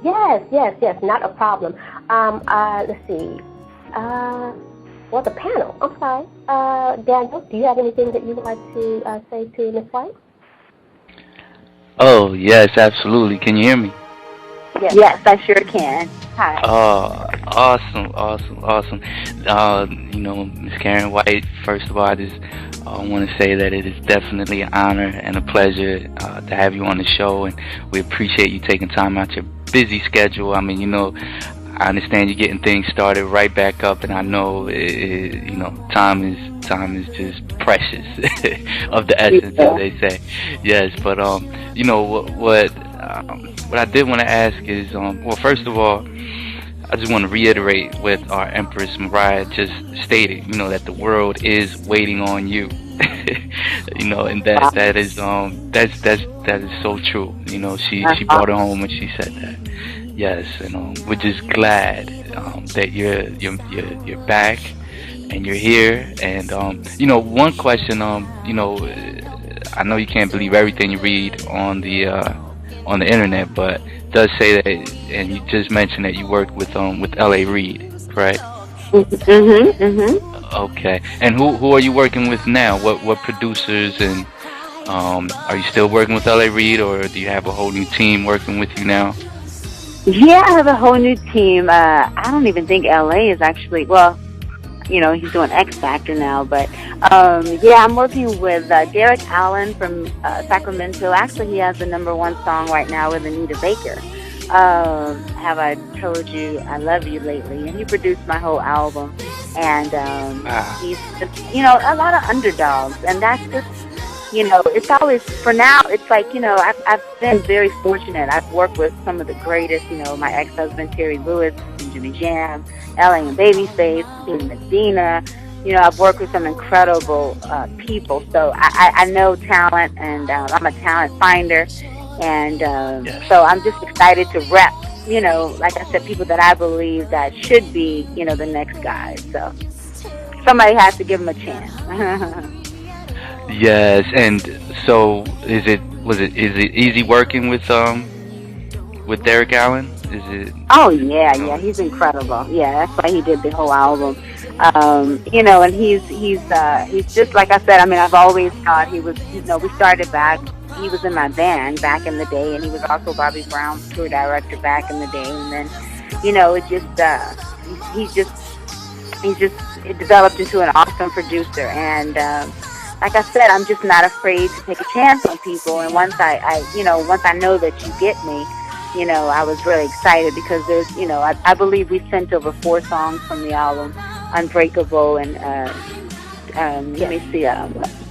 Yes, not a problem. Let's see. Well, the panel, I'm sorry. Daniel, do you have anything that you would like to say to Ms. White? Oh, yes, absolutely. Can you hear me? Yes, I sure can. Hi. Awesome. Miss Karyn White, first of all, I just want to say that it is definitely an honor and a pleasure to have you on the show, and we appreciate you taking time out your busy schedule. I mean, I understand you're getting things started right back up, and I know, time is just precious of the essence, as they say. Yes, but what I did want to ask is, well, first of all, I just want to reiterate what our Empress Moriyah just stated. That the world is waiting on you. And that is so true. She brought it home when she said that. Yes, and we're just glad that you're back and you're here. And one question, I know you can't believe everything you read on the internet, but it does say that, and you just mentioned that you worked with L.A. Reid, correct? Okay, and who are you working with now? What producers, and are you still working with L.A. Reid, or do you have a whole new team working with you now? Yeah, I have a whole new team. I don't even think L.A. is actually, well, he's doing X Factor now, but I'm working with Derek Allen from Sacramento. Actually, he has the #1 song right now with Anita Baker. Have I told you I love you lately? And he produced my whole album, and he's just, a lot of underdogs, and that's just, it's always, for now, it's like, I've been very fortunate. I've worked with some of the greatest, my ex-husband, Terry Lewis, Jimmy Jam, L.A. and Babyface, Medina. I've worked with some incredible people. So I know talent, and I'm a talent finder. And so I'm just excited to rep, like I said, people that I believe that should be, the next guys. So somebody has to give them a chance. Yes, and so is it easy working with Derek Allen? Is it? Oh yeah, he's incredible. Yeah, that's why he did the whole album. And he's just like I said. I mean, I've always thought he was. We started back. He was in my band back in the day, and he was also Bobby Brown's tour director back in the day. And then, it developed into an awesome producer. And like I said, I'm just not afraid to take a chance on people. And once I know that you get me, I was really excited because there's, I believe we sent over 4 songs from the album, Unbreakable and let me see,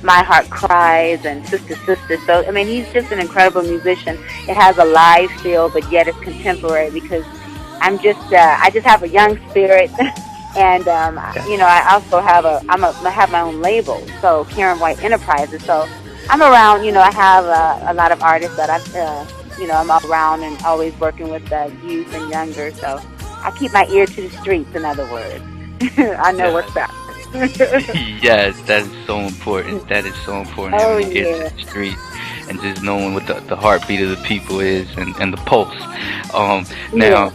My Heart Cries and Sister. So, I mean, he's just an incredible musician. It has a live feel, but yet it's contemporary because I just have a young spirit. And, I also have I have my own label, so Karyn White Enterprises. So I'm around, I have a lot of artists that I'm around and always working with youth and younger. So I keep my ear to the streets, in other words. I know what's up. Yes, that is so important. That is so important. Oh, having ear to the street and just knowing what the heartbeat of the people is and the pulse. Now,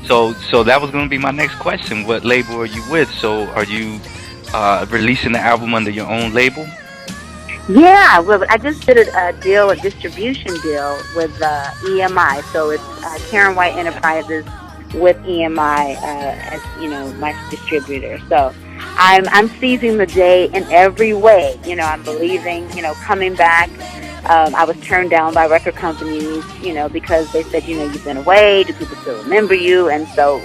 so that was going to be my next question. What label are you with? So are you releasing the album under your own label? Yeah, well, I just did a distribution deal with EMI. So it's Karyn White Enterprises with EMI as my distributor. So I'm seizing the day in every way. I'm believing. Coming back. I was turned down by record companies. Because they said, you've been away. Do people still remember you? And so,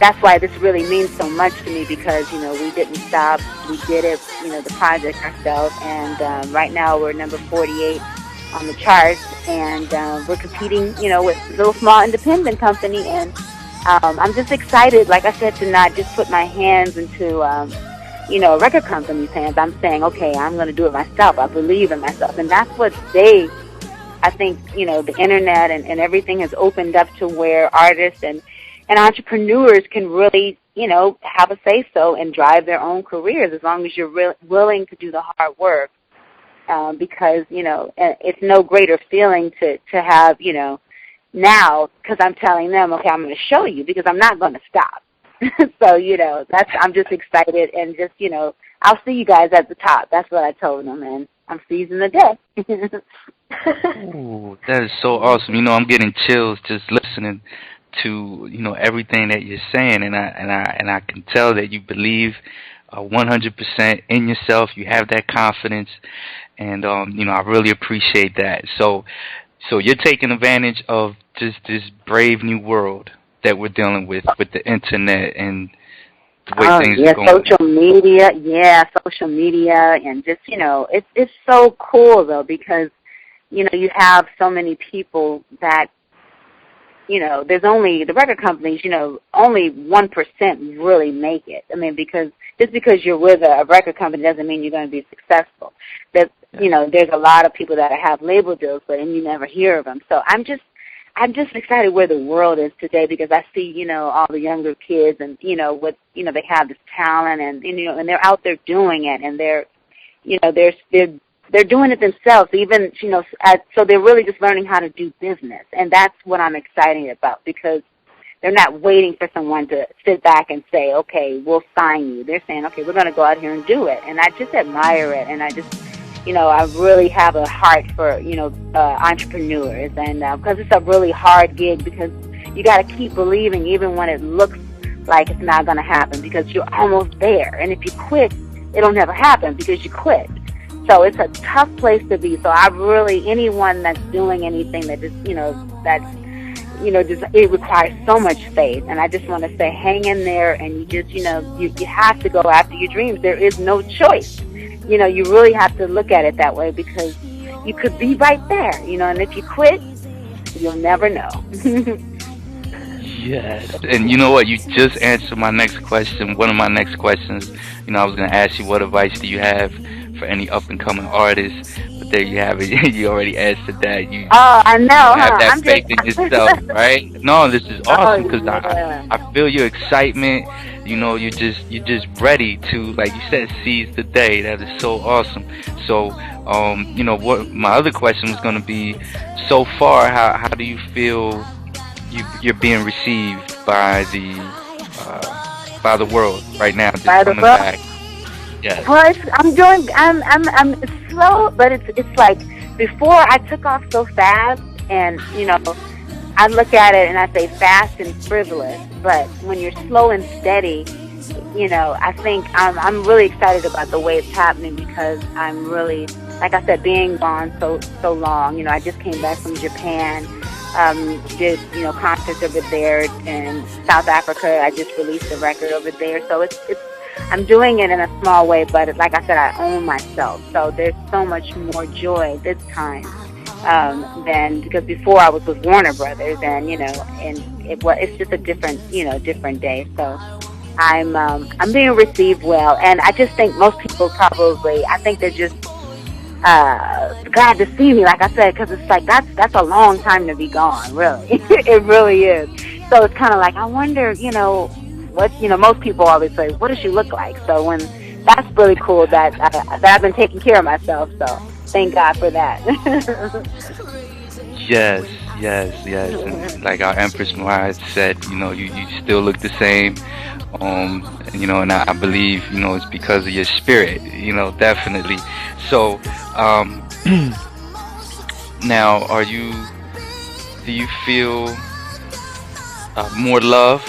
that's why this really means so much to me because, we didn't stop. We did it, the project ourselves. And right now we're number 48 on the charts. And we're competing, with a little small independent company. And I'm just excited, like I said, to not just put my hands into, a record company's hands. I'm saying, okay, I'm going to do it myself. I believe in myself. And that's what I think, the internet and everything has opened up to where artists and entrepreneurs can really, have a say-so and drive their own careers as long as you're willing to do the hard work. Because, it's no greater feeling to have, now, because I'm telling them, okay, I'm going to show you because I'm not going to stop. So, I'm just excited and just, I'll see you guys at the top. That's what I told them, and I'm seizing the day. Ooh, that is so awesome. I'm getting chills just listening to everything that you're saying, and I can tell that you believe 100% in yourself. You have that confidence, and I really appreciate that. So you're taking advantage of just this brave new world that we're dealing with the internet and the way things are going. Social media, and just it's so cool though, because you have so many people that there's only the record companies, only 1% really make it. I mean, because just because you're with a record company doesn't mean you're going to be successful. There's a lot of people that have label deals, and you never hear of them. So I'm just excited where the world is today, because I see, all the younger kids, and what they have this talent, and and they're out there doing it, and they're doing it themselves, even so they're really just learning how to do business, and that's what I'm excited about, because they're not waiting for someone to sit back and say, okay, we'll sign you. They're saying, okay, we're going to go out here and do it, and I just admire it, and I just I really have a heart for, entrepreneurs, and because it's a really hard gig, because you got to keep believing even when it looks like it's not going to happen, because you're almost there. And if you quit, it'll never happen because you quit. So it's a tough place to be. So I really, anyone that's doing anything that just, it requires so much faith. And I just want to say, hang in there, and you just, you have to go after your dreams. There is no choice. You really have to look at it that way, because you could be right there, and if you quit, you'll never know. Yes, and you know what? You just answered my next question. One of my next questions, I was going to ask you, what advice do you have for any up-and-coming artists? But there you have it. You already answered that. I know. You have that faith in yourself, right? No, this is awesome, because I feel your excitement. You're just ready to, like you said, seize the day. That is so awesome. So, what my other question was going to be, so far, how do you feel you're being received by the world right now? Just coming back. Yes. Well, I'm slow, but it's like before I took off so fast, and I look at it and I say fast and frivolous, but when you're slow and steady, I think I'm really excited about the way it's happening, because I'm really, like I said, being gone so long. I just came back from Japan, did concerts over there in South Africa. I just released a record over there, so I'm doing it in a small way, but like I said, I own myself. So there's so much more joy this time than, because before I was with Warner Brothers, and it's just a different day. So I'm being received well, and I just think most people probably, I think they're just glad to see me, like I said, because it's like that's a long time to be gone, really. It really is. So it's kind of like, I wonder, what, most people always say, what does she look like? So that's really cool that I've been taking care of myself. So thank God for that. Yes. And like our Empress Moriyah said, you still look the same. And I believe, it's because of your spirit, definitely. So, now, do you feel more love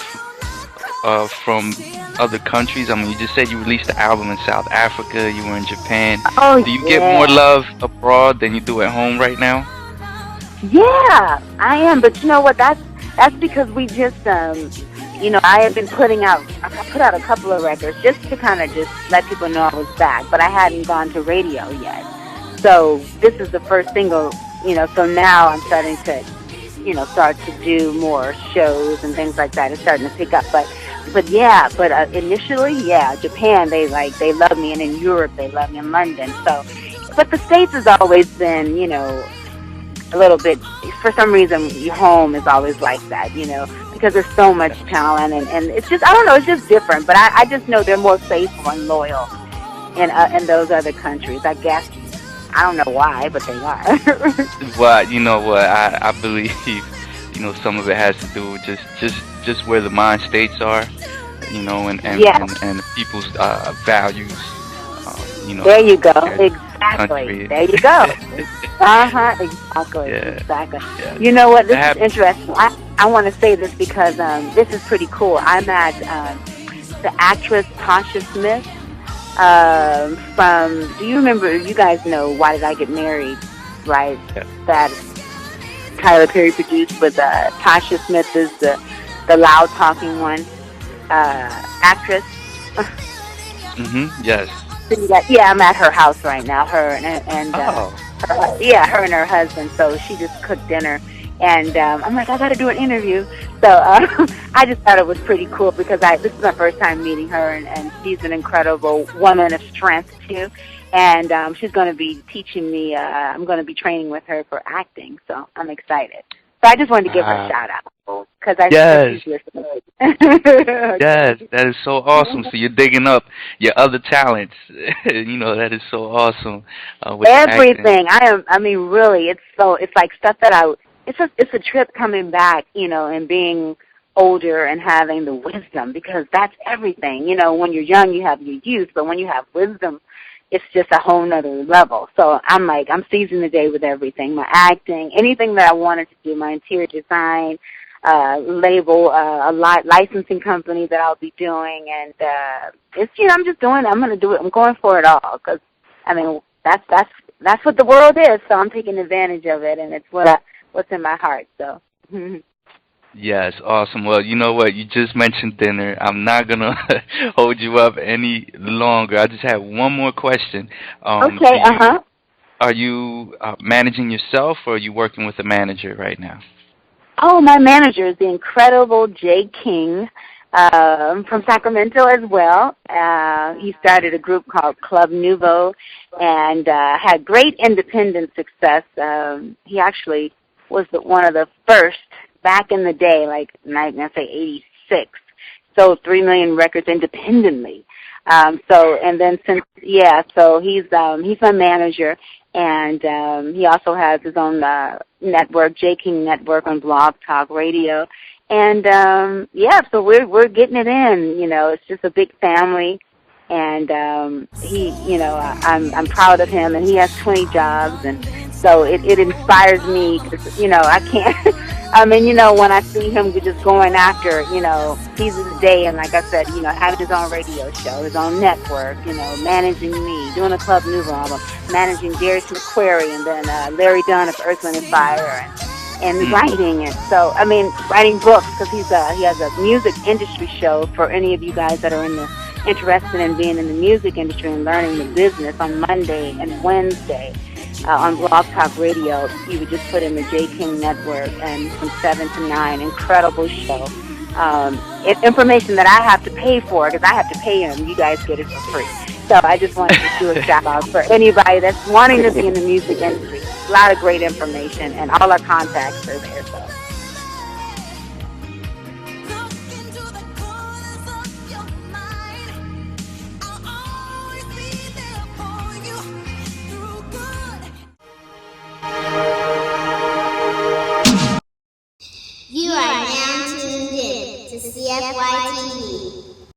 from other countries? I mean, you just said you released the album in South Africa, you were in Japan. Oh, do you get more love abroad than you do at home right now? Yeah, I am. But you know what? That's because we just, I have been I put out a couple of records just to kind of just let people know I was back, but I hadn't gone to radio yet. So this is the first single, so now I'm starting to, start to do more shows and things like that. It's starting to pick up, but initially, Japan, they love me, and in Europe, they love me, in London. So, but the States has always been, a little bit, for some reason, your home is always like that, because there's so much talent, and it's just, I don't know, it's just different, but I just know they're more faithful and loyal in those other countries, I guess. I don't know why, but they are. Well, you know what, I believe, some of it has to do with just where the mind states are, Yeah. and people's values. There you go. Country. Exactly. There you go. Exactly. Yeah. Exactly. Yeah. You know what? This is interesting. I want to say this because this is pretty cool. I'm at the actress Tasha Smith from. Do you remember? You guys know Why Did I Get Married? Right. Yeah. That Tyler Perry produced with Tasha Smith is the loud talking one actress. Yes. Yeah, I'm at her house right now. Her and Oh. her and her husband. So she just cooked dinner, and I'm like, I got to do an interview. So I just thought it was pretty cool because this is my first time meeting her, and she's an incredible woman of strength too. And she's going to be teaching me. I'm going to be training with her for acting. So I'm excited. So I just wanted to give her a shout out because I think she's listening. Yes, that is so awesome. So you're digging up your other talents. That is so awesome. With everything. I mean, really, it's like stuff that it's a trip coming back, and being older and having the wisdom, because that's everything. When you're young, you have your youth, but when you have wisdom, it's just a whole nother level. So I'm seizing the day with everything, my acting, anything that I wanted to do, my interior design, label, a licensing company that I'll be doing, and it's I'm just doing it. I'm going to do it. I'm going for it all because that's what the world is. So I'm taking advantage of it, and it's what's in my heart. So. Yes, awesome. Well, you know what? You just mentioned dinner. I'm not going to hold you up any longer. I just have one more question. Okay, Are you managing yourself, or are you working with a manager right now? Oh, my manager is the incredible Jay King from Sacramento as well. He started a group called Club Nouveau and had great independent success. He actually was one of the first back in the day, like I say 86, sold 3 million records independently. So he's my manager, and he also has his own network, J King Network, on Blog Talk Radio, and so we're getting it in. It's just a big family, and I'm proud of him, and he has 20 jobs, and so it inspires me because I can't. I mean, when I see him just going after, seizing the day, and like I said, having his own radio show, his own network, managing me, doing a Club Nouveau album, managing Darius McQuarrie, and then Larry Dunn of Earth, Wind & Fire, and writing it. So, I mean, writing books, because he has a music industry show for any of you guys that are interested in being in the music industry and learning the business on Monday and Wednesday. On Blog Talk Radio, you would just put in the J King Network, and from 7 to 9, incredible show. It's information that I have to pay for because I have to pay him. You guys get it for free. So I just wanted to do a shout out for anybody that's wanting to be in the music industry. A lot of great information, and all our contacts are there. So. You are now tuned in to CFY TV.